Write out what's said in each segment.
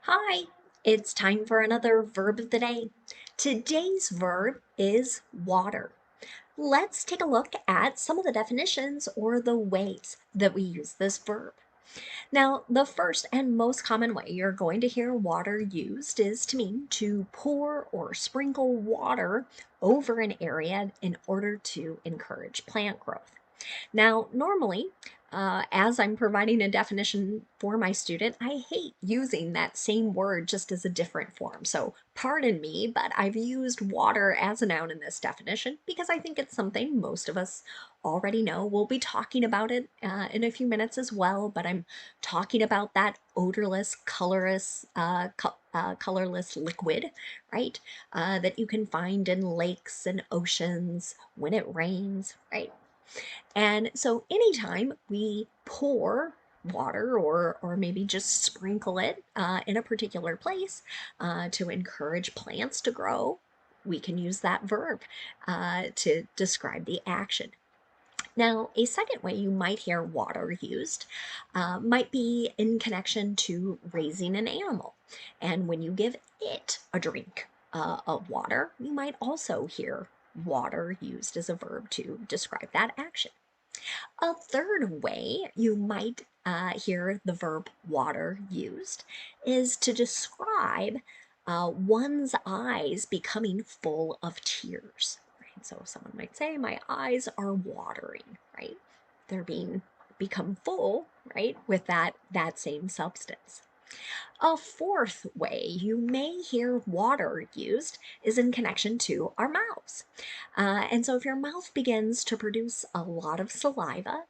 Hi, it's time for another verb of the day. Today's verb is water. Let's take a look at some of the definitions or the ways that we use this verb. Now, the first and most common way you're going to hear water used is to mean to pour or sprinkle water over an area in order to encourage plant growth. Now, normally, as I'm providing a definition for my student, I hate using that same word just as a different form. So, pardon me, but I've used water as a noun in this definition because I think it's something most of us already know. We'll be talking about it in a few minutes as well, but I'm talking about that odorless, colorless liquid, right? That you can find in lakes and oceans when it rains, right? And so anytime we pour water or maybe just sprinkle it in a particular place to encourage plants to grow, we can use that verb to describe the action. Now, a second way you might hear water used might be in connection to raising an animal. And when you give it a drink of water, you might also hear water used as a verb to describe that action. A third way you might hear the verb water used is to describe one's eyes becoming full of tears. Right? So someone might say, "My eyes are watering," right? They're being become full, right, with that same substance. A fourth way you may hear water used is in connection to our mouths. And so, if your mouth begins to produce a lot of saliva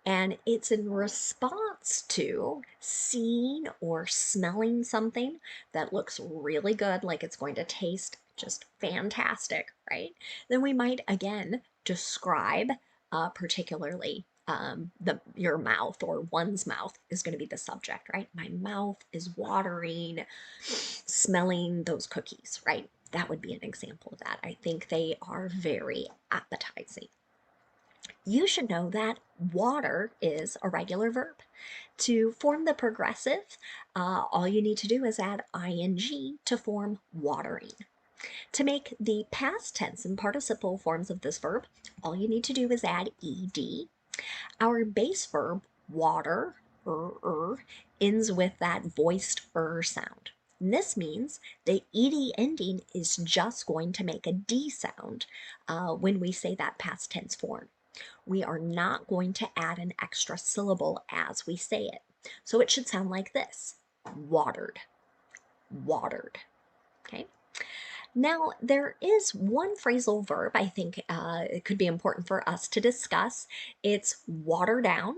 and it's in response to seeing or smelling something that looks really good, like it's going to taste just fantastic, right? Then we might again describe particularly your mouth or one's mouth is going to be the subject, right? My mouth is watering, smelling those cookies, right? That would be an example of that. I think they are very appetizing. You should know that water is a regular verb. To form the progressive, all you need to do is add ing to form watering. To make the past tense and participle forms of this verb, all you need to do is add ed. Our base verb, water, ends with that voiced sound. And this means the ed ending is just going to make a d sound when we say that past tense form. We are not going to add an extra syllable as we say it. So it should sound like this: watered, watered. Okay. Now, there is one phrasal verb I think it could be important for us to discuss. It's water down.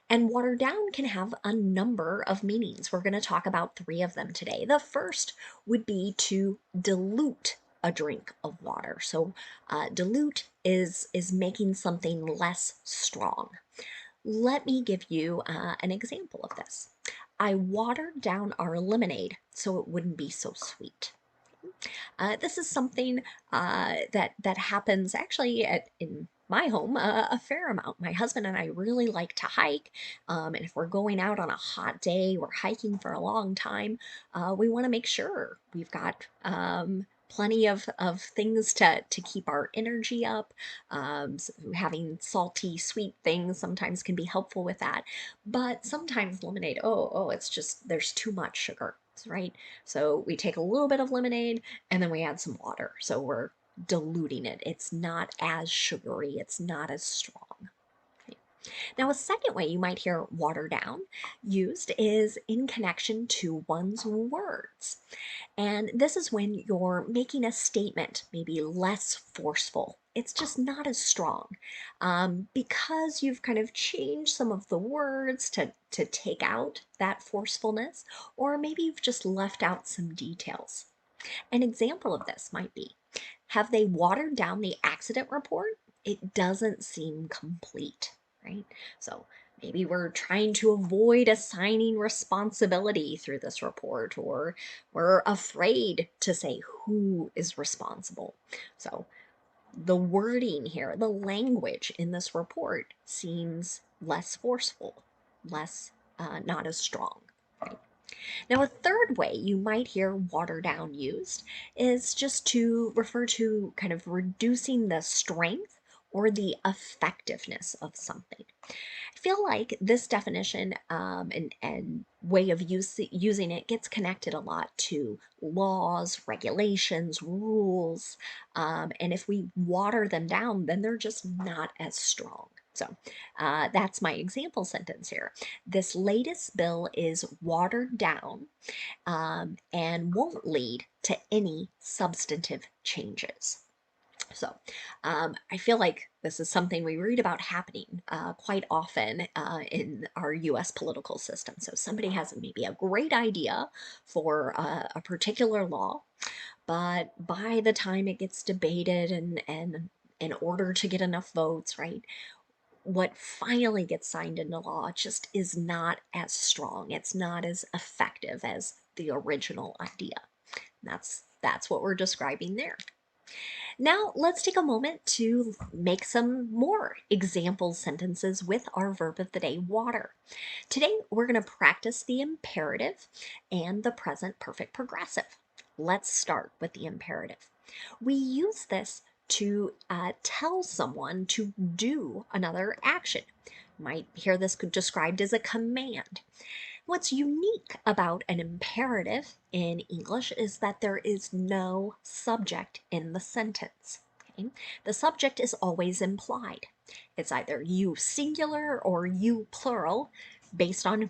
And water down can have a number of meanings. We're going to talk about three of them today. The first would be to dilute a drink of water. So dilute is making something less strong. Let me give you an example of this. I watered down our lemonade so it wouldn't be so sweet. This is something that happens actually in my home a fair amount. My husband and I really like to hike, and if we're going out on a hot day, we're hiking for a long time, we want to make sure we've got plenty of things to keep our energy up. So having salty, sweet things sometimes can be helpful with that, but sometimes lemonade, it's just there's too much sugar, right? So we take a little bit of lemonade and then we add some water. So we're diluting it. It's not as sugary, it's not as strong. Okay. Now, a second way you might hear water down used is in connection to one's words. And this is when you're making a statement, maybe less forceful. It's just not as strong because you've kind of changed some of the words to take out that forcefulness, or maybe you've just left out some details. An example of this might be, have they watered down the accident report? It doesn't seem complete, right? So maybe we're trying to avoid assigning responsibility through this report, or we're afraid to say who is responsible. So the wording here, the language in this report seems less forceful, less not as strong. Right? Now, a third way you might hear water down used is just to refer to kind of reducing the strength or the effectiveness of something. I feel like this definition and way of using it gets connected a lot to laws, regulations, rules. And if we water them down, then they're just not as strong. So that's my example sentence here. This latest bill is watered down and won't lead to any substantive changes. So, I feel like this is something we read about happening quite often in our US political system. So, somebody has maybe a great idea for a particular law, but by the time it gets debated and in order to get enough votes, right, what finally gets signed into law just is not as strong. It's not as effective as the original idea. That's what we're describing there. Now, let's take a moment to make some more example sentences with our verb of the day, water. Today, we're going to practice the imperative and the present perfect progressive. Let's start with the imperative. We use this to tell someone to do another action. You might hear this described as a command. What's unique about an imperative in English is that there is no subject in the sentence. Okay? The subject is always implied. It's either you singular or you plural based on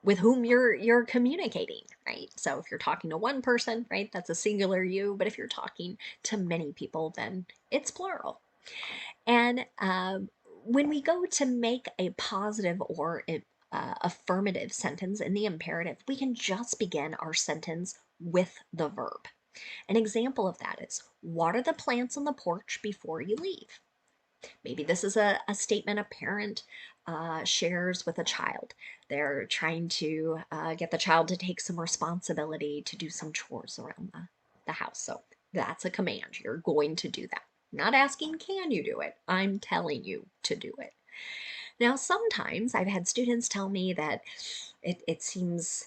with whom you're communicating, right? So if you're talking to one person, right, that's a singular you, but if you're talking to many people, then it's plural. And when we go to make a positive or affirmative sentence in the imperative, we can just begin our sentence with the verb. An example of that is water the plants on the porch before you leave. Maybe this is a statement a parent shares with a child. They're trying to get the child to take some responsibility to do some chores around the house. So that's a command. You're going to do that. I'm not asking, can you do it? I'm telling you to do it. Now, sometimes I've had students tell me that it seems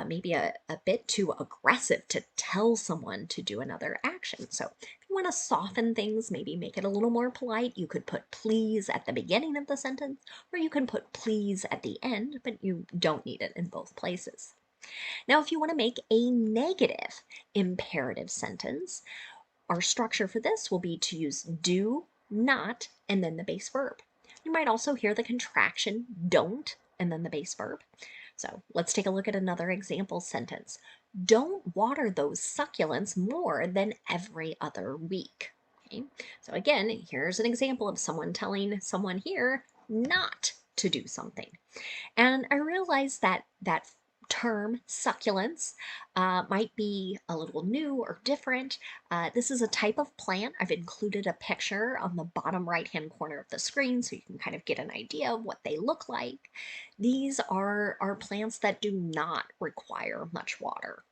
maybe a bit too aggressive to tell someone to do another action. So, if you want to soften things, maybe make it a little more polite, you could put please at the beginning of the sentence, or you can put please at the end, but you don't need it in both places. Now, if you want to make a negative imperative sentence, our structure for this will be to use do, not, and then the base verb. You might also hear the contraction don't and then the base verb. So let's take a look at another example sentence. Don't water those succulents more than every other week. Okay? So again, here's an example of someone telling someone here not to do something. And I realized that that term succulents might be a little new or different. This is a type of plant. I've included a picture on the bottom right hand corner of the screen so you can kind of get an idea of what they look like. These are plants that do not require much water.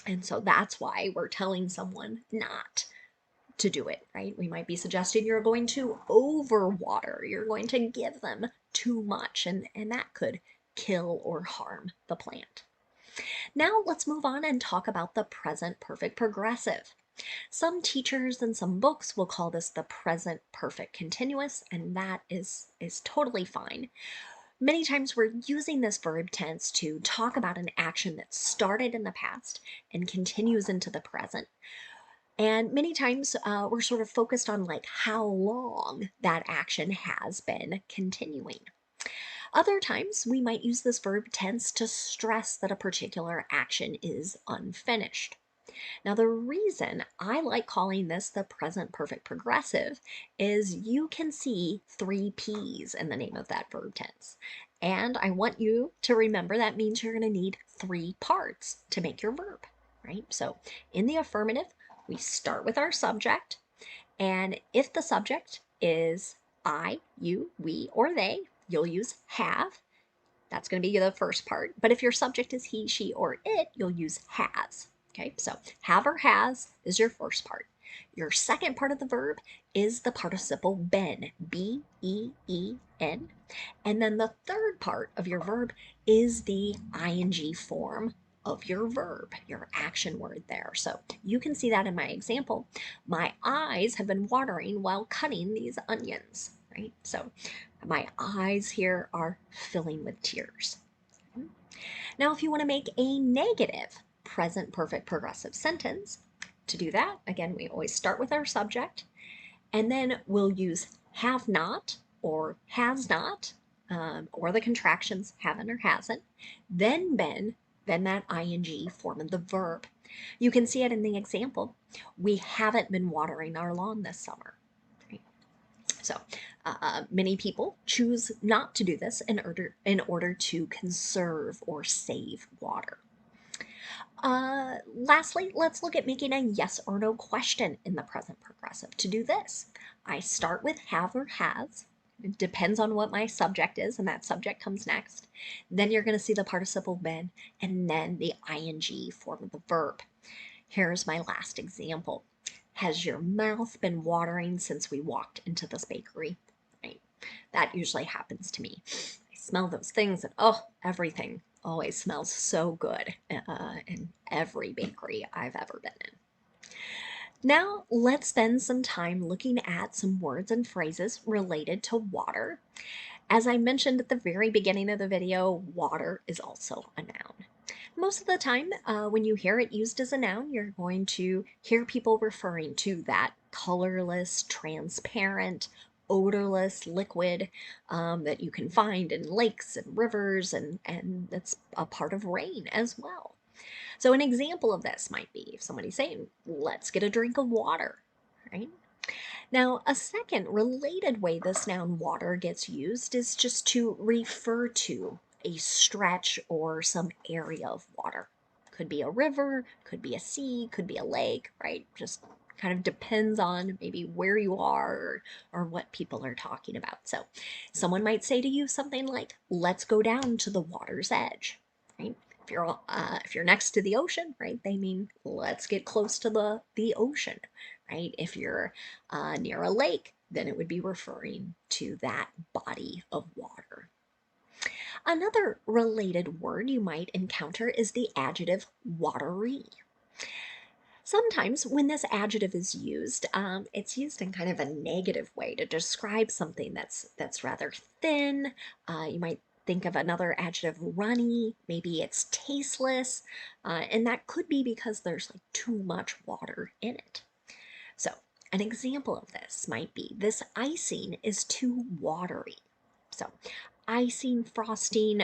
And so that's why we're telling someone not to do it, right? We might be suggesting you're going to overwater, you're going to give them too much, and that could kill or harm the plant. Now let's move on and talk about the present perfect progressive. Some teachers and some books will call this the present perfect continuous, and that is totally fine. Many times we're using this verb tense to talk about an action that started in the past and continues into the present. And many times we're sort of focused on like how long that action has been continuing. Other times we might use this verb tense to stress that a particular action is unfinished. Now, the reason I like calling this the present perfect progressive is you can see three P's in the name of that verb tense. And I want you to remember that means you're going to need three parts to make your verb, right? So in the affirmative, we start with our subject. And if the subject is I, you, we, or they, you'll use have. That's going to be the first part. But if your subject is he, she, or it, you'll use has. Okay, so have or has is your first part. Your second part of the verb is the participle been, B-E-E-N. And then the third part of your verb is the ing form of your verb, your action word there. So you can see that in my example. My eyes have been watering while cutting these onions, right? So my eyes here are filling with tears. Now, if you want to make a negative present perfect progressive sentence, to do that, again, we always start with our subject, and then we'll use have not or has not, or the contractions haven't or hasn't, then been, then that ing form of the verb. You can see it in the example. We haven't been watering our lawn this summer. Right? So many people choose not to do this in order to conserve or save water. Lastly, let's look at making a yes or no question in the present progressive. To do this, I start with have or has. It depends on what my subject is, and that subject comes next. Then you're going to see the participle been, and then the ing form of the verb. Here's my last example. Has your mouth been watering since we walked into this bakery? Right. That usually happens to me. I smell those things and everything always smells so good in every bakery I've ever been in. Now let's spend some time looking at some words and phrases related to water. As I mentioned at the very beginning of the video, water is also a noun. Most of the time, when you hear it used as a noun, you're going to hear people referring to that colorless, transparent, odorless liquid that you can find in lakes and rivers, and that's a part of rain as well. So an example of this might be if somebody's saying, let's get a drink of water, right? Now, a second related way this noun water gets used is just to refer to a stretch or some area of water. Could be a river, could be a sea, could be a lake, right? Just kind of depends on maybe where you are or what people are talking about. So someone might say to you something like, let's go down to the water's edge, right? If you're next to the ocean, right, they mean let's get close to the ocean, right? If you're near a lake, then it would be referring to that body of water. Another related word you might encounter is the adjective watery. Sometimes when this adjective is used, it's used in kind of a negative way to describe something that's rather thin. You might think of another adjective runny, maybe it's tasteless, and that could be because there's like too much water in it. So an example of this might be this icing is too watery. So icing, frosting,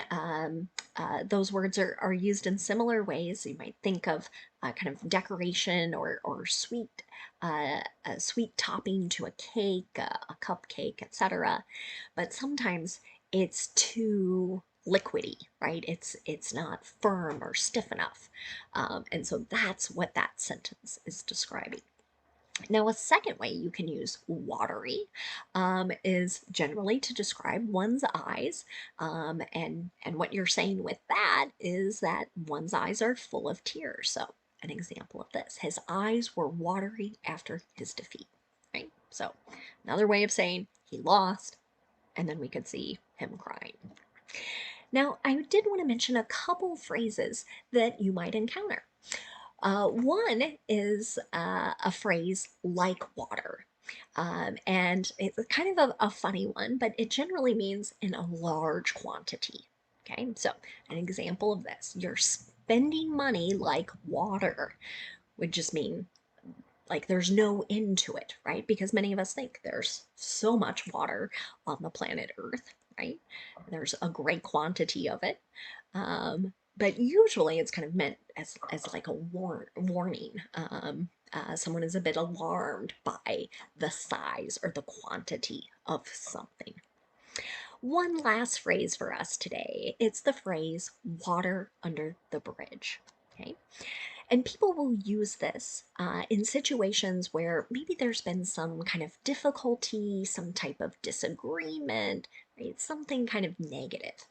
those words are used in similar ways. You might think of kind of decoration or sweet, a sweet topping to a cake, a cupcake, etc. But sometimes it's too liquidy, right? It's not firm or stiff enough, and so that's what that sentence is describing. Now, a second way you can use watery is generally to describe one's eyes. And what you're saying with that is that one's eyes are full of tears. So, an example of this, his eyes were watery after his defeat, right? So, another way of saying he lost, and then we could see him crying. Now, I did want to mention a couple phrases that you might encounter. One is a phrase like water. And it's kind of a funny one, but it generally means in a large quantity. Okay, so an example of this, you're spending money like water, would just mean like there's no end to it, right? Because many of us think there's so much water on the planet Earth, right? There's a great quantity of it. But usually it's kind of meant as like a warning. Someone is a bit alarmed by the size or the quantity of something. One last phrase for us today. It's the phrase water under the bridge. Okay. And people will use this in situations where maybe there's been some kind of difficulty, some type of disagreement, right? Something kind of negative.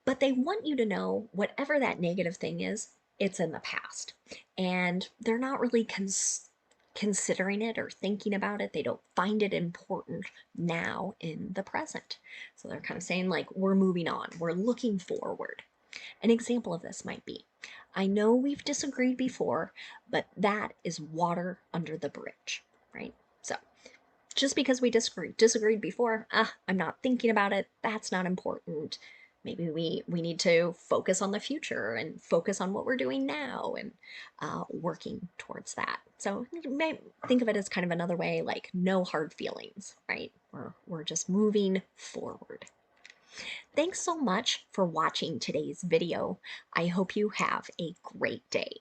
But they want you to know whatever that negative thing is, it's in the past. And they're not really considering it or thinking about it. They don't find it important now in the present. So they're kind of saying, like, we're moving on, we're looking forward. An example of this might be I know we've disagreed before, but that is water under the bridge, right? So just because we disagreed before, I'm not thinking about it, that's not important. Maybe we need to focus on the future and focus on what we're doing now and working towards that. So you may think of it as kind of another way, like no hard feelings, right? We're just moving forward. Thanks so much for watching today's video. I hope you have a great day.